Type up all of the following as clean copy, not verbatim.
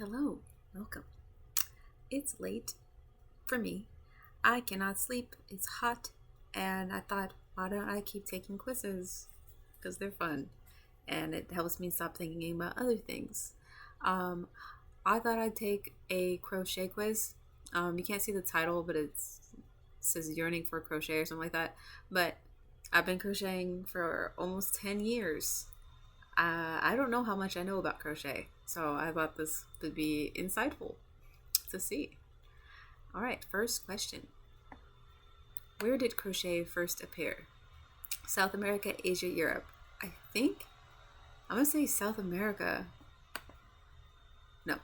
Hello, welcome. It's late for me. I cannot sleep. It's hot, and I thought, why don't I keep taking quizzes? Because they're fun, and it helps me stop thinking about other things. Um, I thought I'd take a crochet quiz. You can't see the title, but it says yearning for crochet or something like that. But I've been crocheting for almost 10 years. I don't know how much I know about crochet, so I thought this would be insightful to see. All right, first question. Where did crochet first appear? South America, Asia, Europe. I think I'm gonna say South America. No,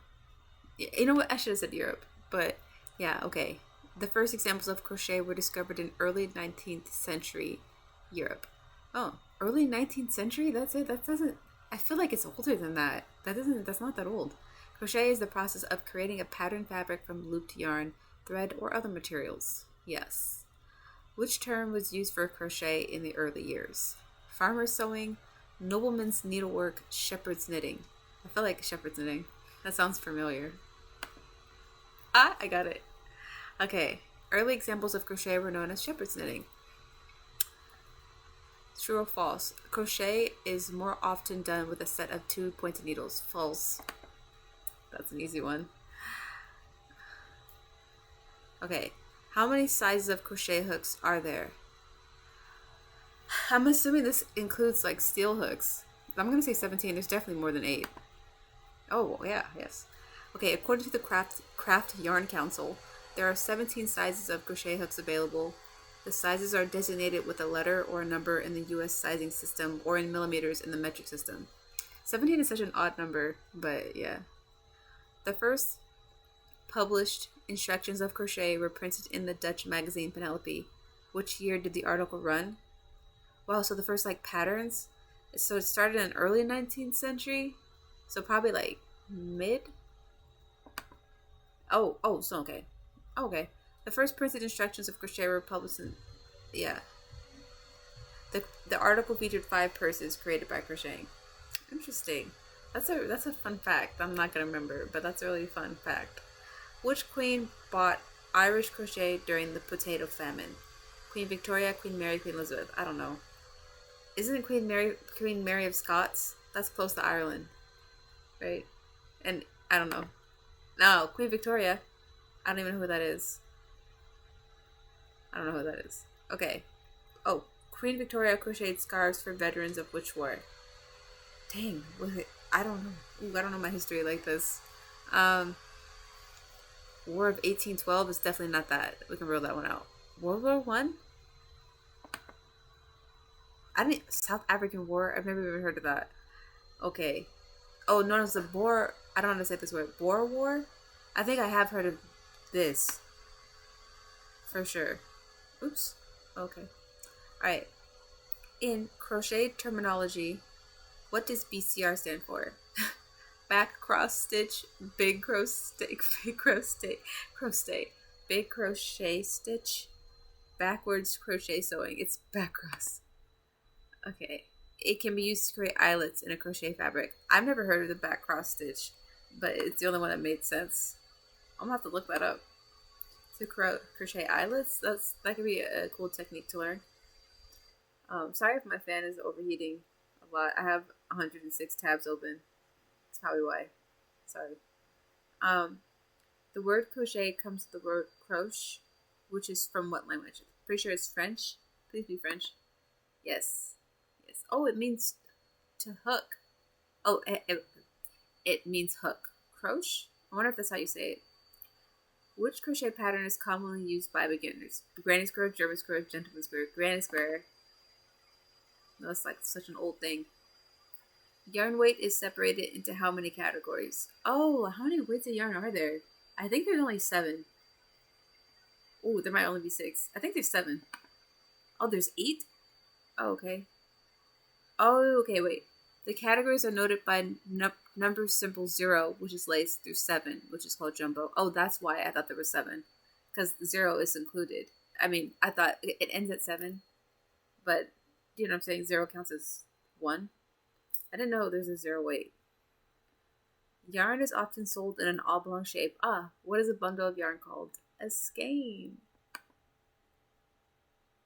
you know what? I should have said Europe, but yeah, okay. The first examples of crochet were discovered in early 19th century Europe. Oh, early 19th century? That's it? That doesn't. I feel like it's older than that. That's not that old. Crochet is the process of creating a pattern fabric from looped yarn, thread, or other materials. Yes. Which term was used for crochet in the early years? Farmer's sewing, nobleman's needlework, shepherd's knitting. I feel like shepherd's knitting. That sounds familiar. I got it. Okay. Early examples of crochet were known as shepherd's knitting. True or false? Crochet is more often done with a set of 2 pointed needles. False. That's an easy one. Okay. How many sizes of crochet hooks are there? I'm assuming this includes like steel hooks. I'm going to say 17. There's definitely more than 8. Oh, yeah, yes. Okay, according to the Craft Yarn Council, there are 17 sizes of crochet hooks available. The sizes are designated with a letter or a number in the US sizing system or in millimeters in the metric system. 17 is such an odd number, but yeah. The first published instructions of crochet were printed in the Dutch magazine Penelope. Which year did the article run? Wow, so the first patterns. So it started in early 19th century. So probably mid. So okay. Okay. The first printed instructions of crochet were published in yeah. The article featured 5 purses created by crocheting. Interesting. That's a fun fact. I'm not gonna remember, but that's a really fun fact. Which queen bought Irish crochet during the potato famine? Queen Victoria, Queen Mary, Queen Elizabeth. I don't know. Isn't it Queen Mary of Scots? That's close to Ireland, right? And I don't know. No, Queen Victoria. I don't even know who that is. I don't know who that is. Okay. Oh, Queen Victoria crocheted scarves for veterans of which war? Dang, was it? I don't know. Ooh, I don't know my history like this. War of 1812 is definitely not that. We can rule that one out. World War One? I didn't. South African War? I've never even heard of that. Okay. Oh, no, it's the Boer. I don't know how to say this word. Boer War? I think I have heard of this. For sure. Oops. Okay. Alright. In crochet terminology, what does BCR stand for? Back cross stitch, big crochet, big crochet stitch, backwards crochet sewing. It's back cross. Okay. It can be used to create eyelets in a crochet fabric. I've never heard of the back cross stitch, but it's the only one that made sense. I'm gonna have to look that up. To crochet eyelets, that could be a cool technique to learn. Sorry if my fan is overheating a lot. I have 106 tabs open. That's probably why. Sorry. The word crochet comes from the word croche, which is from what language? Pretty sure it's French. Please be French. Yes. Yes. Oh, it means to hook. Oh, it means hook. Croche? I wonder if that's how you say it. Which crochet pattern is commonly used by beginners? Granny square, German square, gentleman square, granny square. No, it's like such an old thing. Yarn weight is separated into how many categories? Oh, how many weights of yarn are there? I think there's only 7. Oh, there might only be 6. I think there's 7. Oh, there's 8? Oh, okay. Oh, okay, wait. The categories are noted by number symbol 0, which is laced, through 7, which is called jumbo. Oh, that's why I thought there was 7. Because 0 is included. I mean, I thought it ends at 7. But, you know what I'm saying? 0 counts as 1. I didn't know there's a 0 weight. Yarn is often sold in an oblong shape. What is a bundle of yarn called? A skein.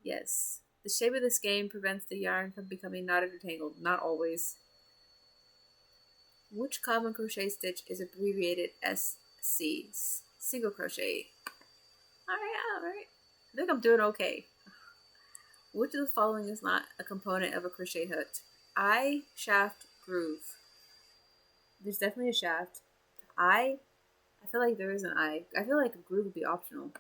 Yes. The shape of the skein prevents the yarn from becoming knotted or tangled. Not always. Which common crochet stitch is abbreviated SC? Single crochet. Alright. I think I'm doing okay. Which of the following is not a component of a crochet hook? Eye, shaft, groove. There's definitely a shaft. I feel like there is an eye. I feel like a groove would be optional.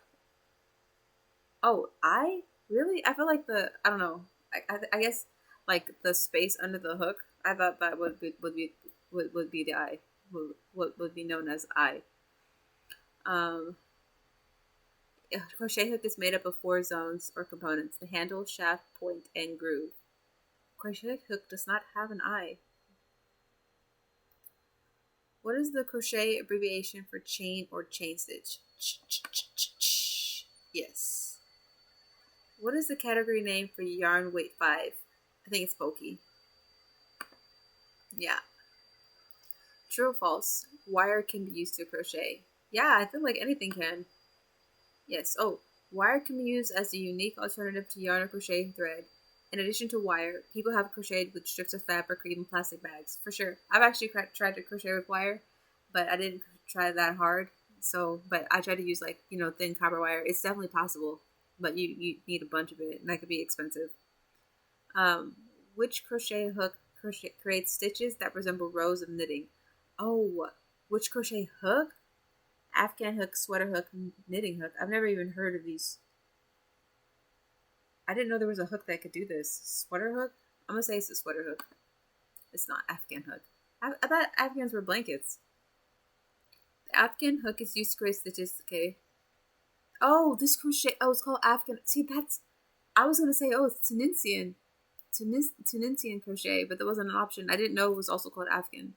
Oh, eye? Really? I feel like I don't know. I guess like the space under the hook. I thought that would be the eye. Would be known as eye. A crochet hook is made up of 4 zones or components: the handle, shaft, point, and groove. Crochet hook does not have an eye. What is the crochet abbreviation for chain or chain stitch? Yes. What is the category name for yarn weight 5? I think it's bulky. Yeah. True or false? Wire can be used to crochet. Yeah, I feel like anything can. Yes. Oh, wire can be used as a unique alternative to yarn or crochet thread. In addition to wire, people have crocheted with strips of fabric or even plastic bags. For sure. I've actually tried to crochet with wire, but I didn't try that hard. But I tried to use thin copper wire. It's definitely possible, but you need a bunch of it, and that could be expensive. Which crochet hook creates stitches that resemble rows of knitting? Oh, which crochet hook? Afghan hook, sweater hook, knitting hook. I've never even heard of these. I didn't know there was a hook that could do this. Sweater hook? I'm gonna say it's a sweater hook. It's not Afghan hook. I thought Afghans were blankets. The Afghan hook is used to create stitches. Okay. Oh, this crochet. Oh, it's called Afghan. See, I was gonna say, it's Tunisian. Tunisian crochet, but there wasn't an option. I didn't know it was also called Afghan.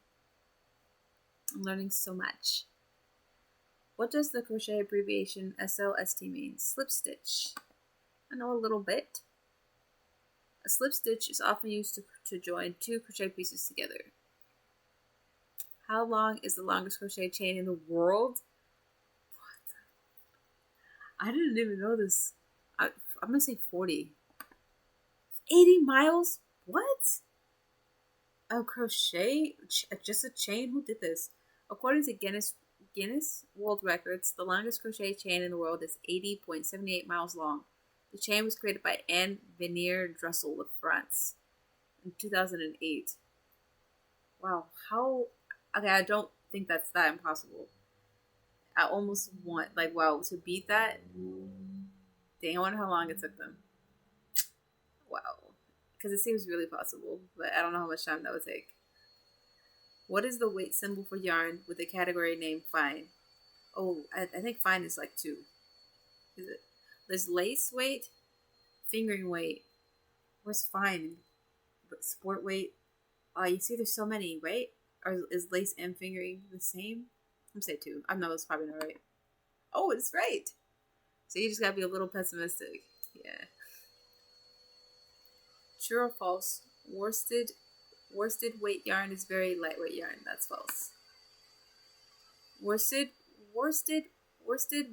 I'm learning so much. What does the crochet abbreviation SLST mean? Slip stitch. I know a little bit. A slip stitch is often used to join 2 crochet pieces together. How long is the longest crochet chain in the world? What? I didn't even know this. I'm going to say 40. 80 miles? What? A crochet? Just a chain? Who did this? According to Guinness World Records, the longest crochet chain in the world is 80.78 miles long. The chain was created by Anne Venier Dressel of France in 2008. Wow, okay, I don't think that's that impossible. I almost want, to beat that. Dang, I wonder how long it took them. Wow. Because it seems really possible, but I don't know how much time that would take. What is the weight symbol for yarn with the category name fine? Oh, I think fine is 2. Is it? There's lace weight, fingering weight. Where's fine? Sport weight. You see there's so many, right? Or is lace and fingering the same? I'm gonna say 2. I know it's probably not right. Oh, it's right. So you just gotta be a little pessimistic. Yeah. True or false? Worsted weight yarn is very lightweight yarn. That's false. Worsted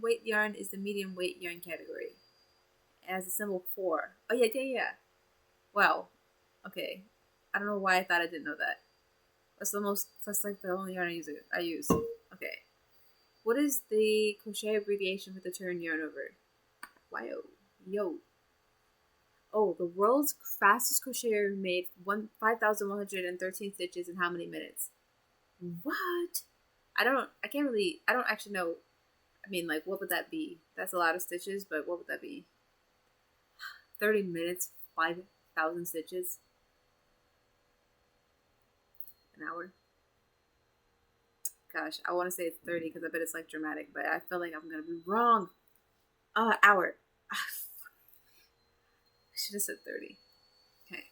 weight yarn is the medium weight yarn category. It has a symbol 4. Oh yeah. Wow. Okay. I don't know why I thought I didn't know that. That's the only yarn I use. Okay. What is the crochet abbreviation for the term yarn over? Yo. Oh, the world's fastest crocheter made 5,113 stitches in how many minutes? What? I don't actually know. I mean, what would that be? That's a lot of stitches, but what would that be? 30 minutes, 5,000 stitches. An hour. Gosh, I want to say it's 30 because I bet it's dramatic, but I feel like I'm going to be wrong. Hour. I should have said 30. Okay.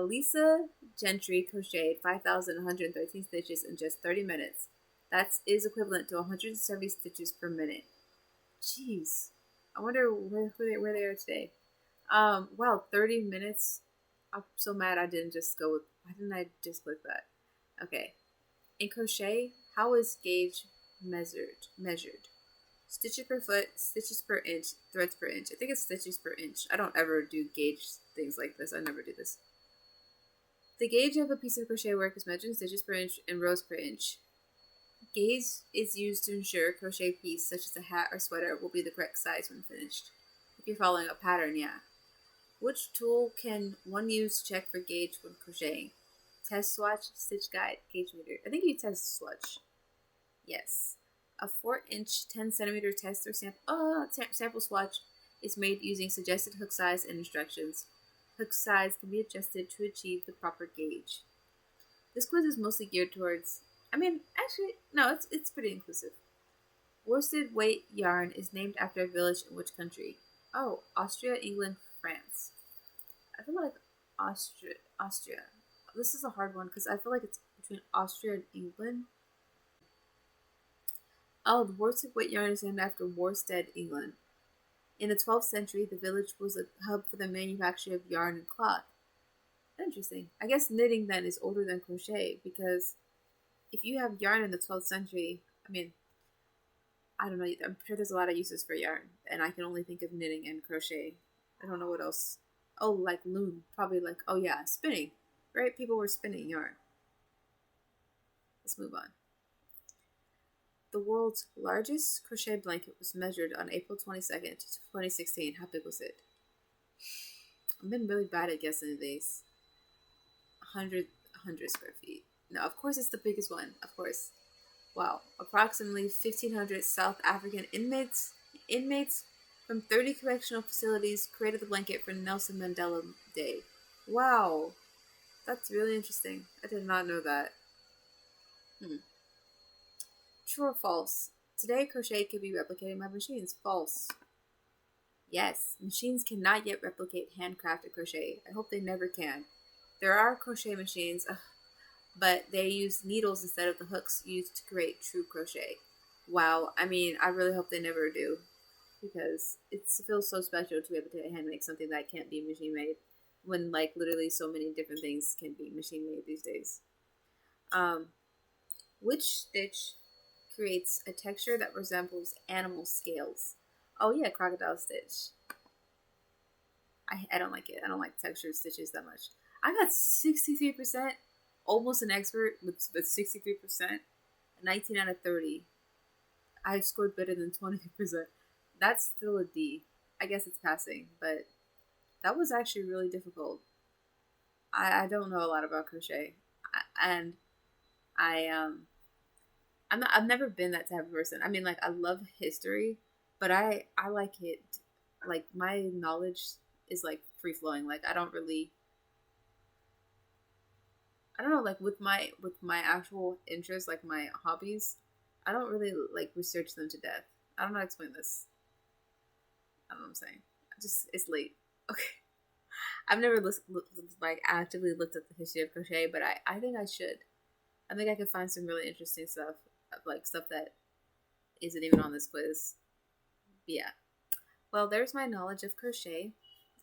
Lisa Gentry crocheted 5,113 stitches in just 30 minutes. That is equivalent to 170 stitches per minute. Jeez. I wonder where they are today. Wow, 30 minutes. I'm so mad I didn't just go with... Why didn't I just click that? Okay. In crochet, how is gauge measured? Stitches per foot, stitches per inch, threads per inch. I think it's stitches per inch. I don't ever do gauge things like this. I never do this. The gauge of a piece of crochet work is measured in stitches per inch and rows per inch. Gauge is used to ensure a crochet piece, such as a hat or sweater, will be the correct size when finished. If you're following a pattern, yeah. Which tool can one use to check for gauge when crocheting? Test swatch, stitch guide, gauge meter. I think you test swatch. Yes. A 4-inch, 10-centimeter test or sample swatch is made using suggested hook size and instructions. Hook size can be adjusted to achieve the proper gauge. This quiz is mostly geared towards, it's pretty inclusive. Worsted weight yarn is named after a village in which country? Oh, Austria, England, France. I feel like Austria. This is a hard one because I feel like it's between Austria and England. Oh, the worsted weight yarn is named after Worstead, England. In the 12th century, the village was a hub for the manufacture of yarn and cloth. Interesting. I guess knitting then is older than crochet because if you have yarn in the 12th century, I don't know. I'm sure there's a lot of uses for yarn, and I can only think of knitting and crochet. I don't know what else. Oh, like loom. Probably spinning. Right? People were spinning yarn. Let's move on. The world's largest crochet blanket was measured on April 22nd, 2016. How big was it? I've been really bad at guessing these. 100 square feet. No, of course it's the biggest one. Of course. Wow. Approximately 1,500 South African inmates from 30 correctional facilities created the blanket for Nelson Mandela Day. Wow. That's really interesting. I did not know that. True or false? Today, crochet can be replicated by machines. False. Yes, machines cannot yet replicate handcrafted crochet. I hope they never can. There are crochet machines, but they use needles instead of the hooks used to create true crochet. Wow, I really hope they never do, because it feels so special to be able to hand make something that can't be machine made, when literally so many different things can be machine made these days. Which stitch creates a texture that resembles animal scales? Oh yeah, crocodile stitch. I don't like it. I don't like textured stitches that much. I got 63%, almost an expert with 63%, 19 out of 30. I've scored better than 20%. That's still a D. I guess it's passing, but that was actually really difficult. I don't know a lot about crochet, I've never been that type of person. I love history, but I like it. My knowledge is free flowing. I don't know, with my actual interests, my hobbies, I don't really research them to death. I don't know how to explain this. I don't know what I'm saying. It's late. Okay. I've never actively looked at the history of crochet, but I think I should. I think I could find some really interesting stuff, stuff that isn't even on this quiz. But yeah. Well, there's my knowledge of crochet,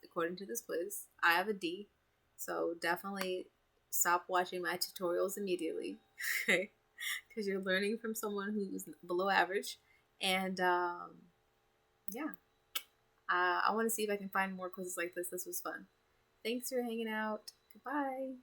according to this quiz. I have a D, so definitely stop watching my tutorials immediately, okay? Because you're learning from someone who's below average. And, yeah. I want to see if I can find more quizzes like this. This was fun. Thanks for hanging out. Goodbye.